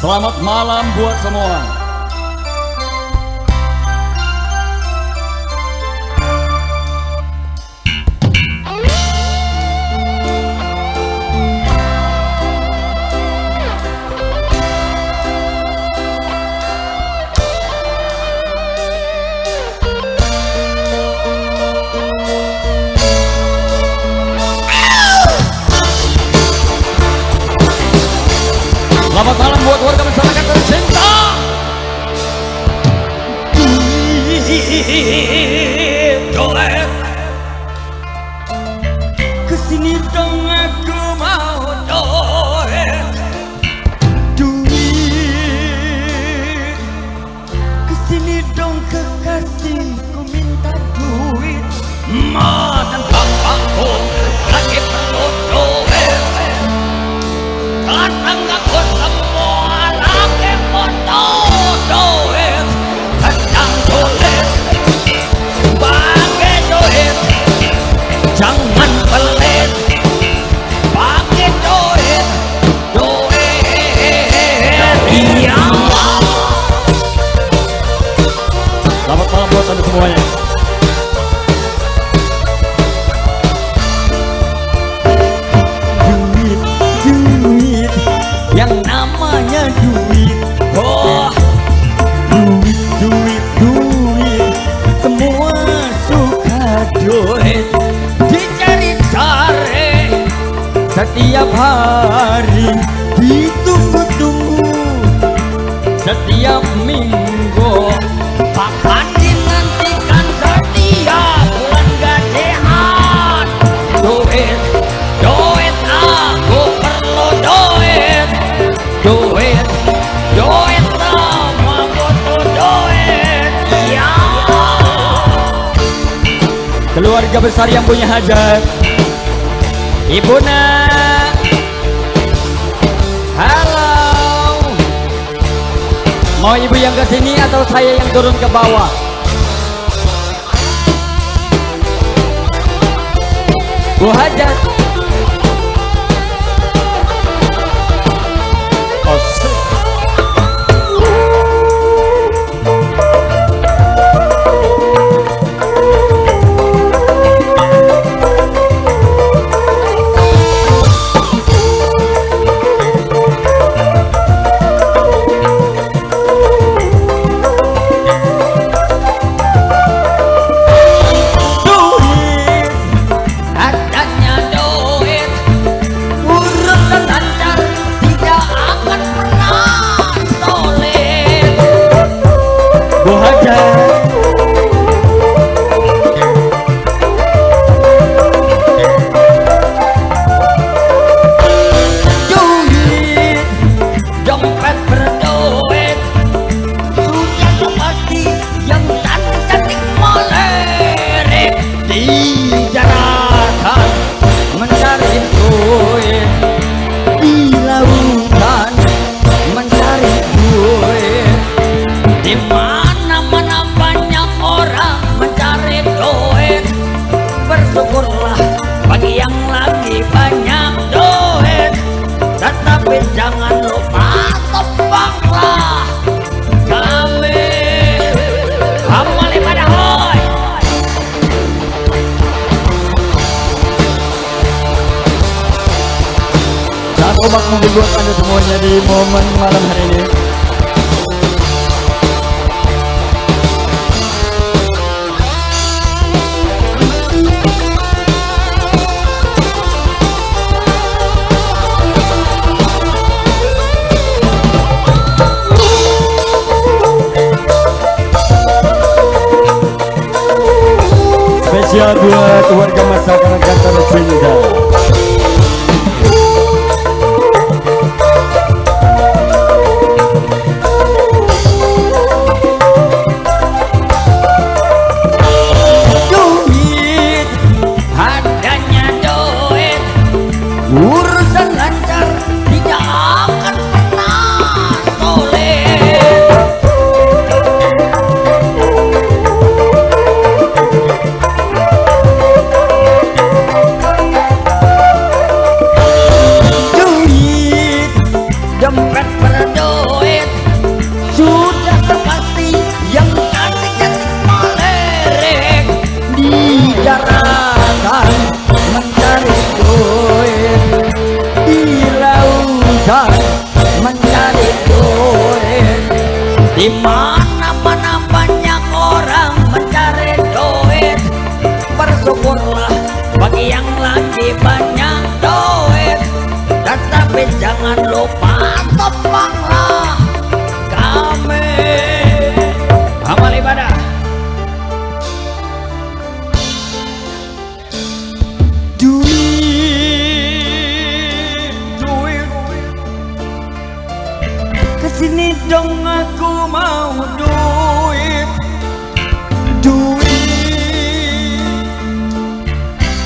Selamat malam buat semua. Selamat malam buat warga masyarakat tercinta. Doet kesini dong, aku mau doet. Duit kesini dong, kekasihku minta duit. Ma dan bapakku lagi perlu doet. Datang aku semua lagi butuh duit. Kadang sulit pakai duit, jangan pelit pakai duit. Iya. Selamat malam buat anda semuanya. Yang namanya duit, oh duit, duit, duit, semua suka duit, dicari-cari setiap hari, ditunggu-tunggu setiap minggu, bahkan dinantikan setiap bulan gajian. Duit, duit, aku perlu duit. Duit, duit, semua butuh duit. Ya. Keluarga besar yang punya hajat, Ibu nak, halo. Mau ibu yang kesini atau saya yang turun ke bawah? Bu hajat. Syukurlah bagi yang lagi banyak duit, tetapi jangan lupa tebaklah kami amal ibadah. Hoi, saat ombak membuat anda semuanya di momen malam hari ini. Spesial buat warga masyarakat tercinta. Duit, adanya duit, urusan lancar, tidak akan pernah sulit. Dompet berduit. Di mana-mana banyak orang mencari duit. Bersyukurlah bagi yang lagi banyak duit. Tetapi jangan lupa topanglah kami. Amal ibadah. Duit kesini dong, aku mau duit.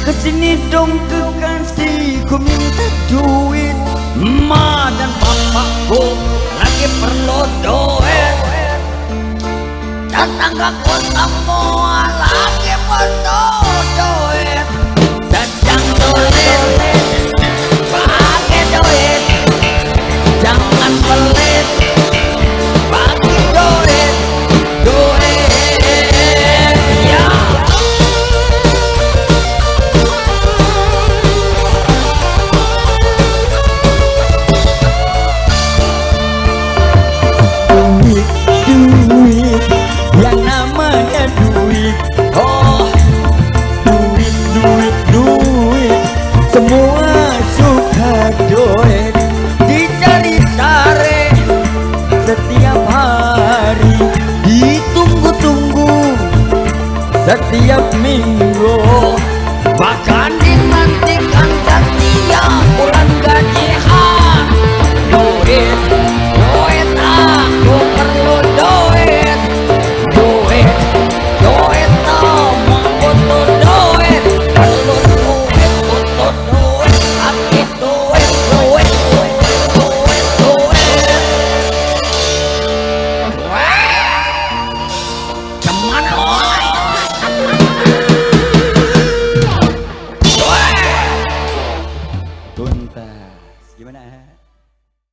Kesini dong kekasihku minta duit. Ma dan papaku lagi perlu duit. Tetanggaku semua lagi butuh duit. Sedang sulit